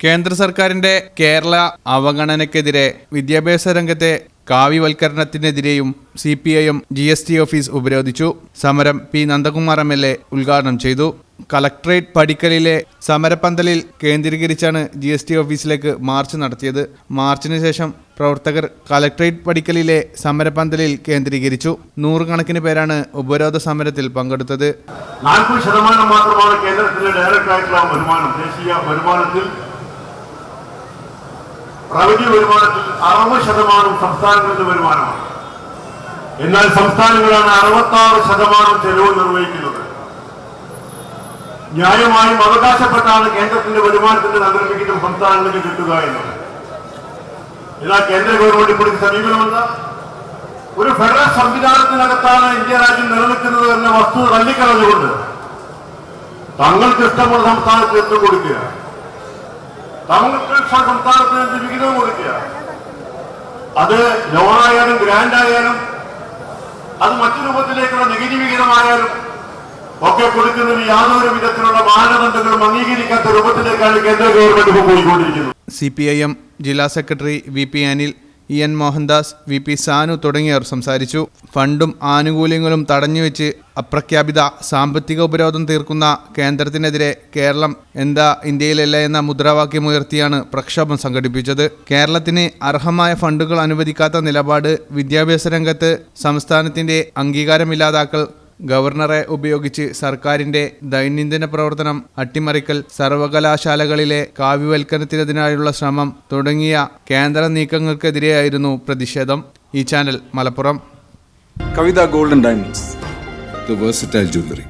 കേന്ദ്ര സർക്കാരിന്റെ കേരള അവഗണനയ്ക്കെതിരെ വിദ്യാഭ്യാസ രംഗത്തെ കാവ്യവൽക്കരണത്തിനെതിരെയും CPIM GST ഓഫീസ് ഉപരോധിച്ചു. സമരം പി നന്ദകുമാർ MLA ഉദ്ഘാടനം ചെയ്തു. കളക്ട്രേറ്റ് പടിക്കലിലെ സമരപന്തലിൽ കേന്ദ്രീകരിച്ചാണ് GST ഓഫീസിലേക്ക് മാർച്ച് നടത്തിയത്. മാർച്ചിന് ശേഷം പ്രവർത്തകർ കളക്ട്രേറ്റ് പടിക്കലിലെ സമരപന്തലിൽ കേന്ദ്രീകരിച്ചു. 100 കണക്കിന് പേരാണ് ഉപരോധ സമരത്തിൽ പങ്കെടുത്തത്. 40% മാത്രമാണ് കേന്ദ്രത്തിന്റെ ഡയറക്റ്റ് ആയിട്ടുള്ള വരുമാനം. ദേശീയ വരുമാനത്തിൽ റവന്യൂ വരുമാനത്തിൽ 60% സംസ്ഥാനങ്ങളുടെ വരുമാനമാണ്. എന്നാൽ സംസ്ഥാനങ്ങളാണ് 66% ചെലവ് നിർവഹിക്കുന്നത്. ന്യായമായും അവകാശപ്പെട്ടാണ് കേന്ദ്രത്തിന്റെ വരുമാനത്തിന്റെ നഗരവിഹിതം സംസ്ഥാനങ്ങൾക്ക് കിട്ടുക എന്നത്. എന്നാൽ കേന്ദ്ര ഗവൺമെന്റ് ഇപ്പോഴത്തെ സമീപനമെന്ന് ഒരു ഫെഡറൽ സംവിധാനത്തിനകത്താണ് ഇന്ത്യ രാജ്യം നിലനിൽക്കുന്നത് എന്ന വസ്തുത തള്ളിക്കളഞ്ഞുകൊണ്ട് തങ്ങൾക്ക് ഇഷ്ടമുള്ള സംസ്ഥാനത്ത് എത്തും കൊടുക്കുക, തങ്ങൾക്ക് സംസ്ഥാനത്തിന് എന്ത് വിഹിതം കൊടുക്കുക, അത് ലോണായാലും ഗ്രാൻഡായാലും അത് മറ്റു രൂപത്തിലേക്കുള്ള നികുതി വിഹിതമായാലും ഒക്കെ കൊടുക്കുന്നതിന് യാതൊരു വിധത്തിലുള്ള മാനദണ്ഡങ്ങളും അംഗീകരിക്കാത്ത രൂപത്തിലേക്കാണ് കേന്ദ്ര ഗവൺമെന്റ് ഇപ്പോൾ പോയിക്കൊണ്ടിരിക്കുന്നത്. CPIM ജില്ലാ secretary VP Anil, EN Mohandas, VP Sanu തുടങ്ങിയവർ സംസാരിച്ചു. ഫണ്ടും ആനുകൂല്യങ്ങളും തടഞ്ഞുവെച്ച് അപ്രഖ്യാപിത സാമ്പത്തിക ഉപരോധം തീർക്കുന്ന കേന്ദ്രത്തിനെതിരെ കേരളം എന്താ ഇന്ത്യയിലല്ല എന്ന മുദ്രാവാക്യമുയർത്തിയാണ് പ്രക്ഷോഭം സംഘടിപ്പിച്ചത്. കേരളത്തിന് അർഹമായ ഫണ്ടുകൾ അനുവദിക്കാത്ത നിലപാട്, വിദ്യാഭ്യാസ രംഗത്ത് സംസ്ഥാനത്തിന്റെ അംഗീകാരമില്ലാതാക്കൽ, ഗവർണറെ ഉപയോഗിച്ച് സർക്കാരിന്റെ ദൈനംദിന പ്രവർത്തനം അട്ടിമറിക്കൽ, സർവകലാശാലകളിലെ കാവ്യവൽക്കരണത്തിനെതിരായുള്ള ശ്രമം തുടങ്ങിയ കേന്ദ്ര നീക്കങ്ങൾക്കെതിരെയായിരുന്നു പ്രതിഷേധം. ഈ channel Malappuram. Kavitha golden diamonds, the versatile jewelry.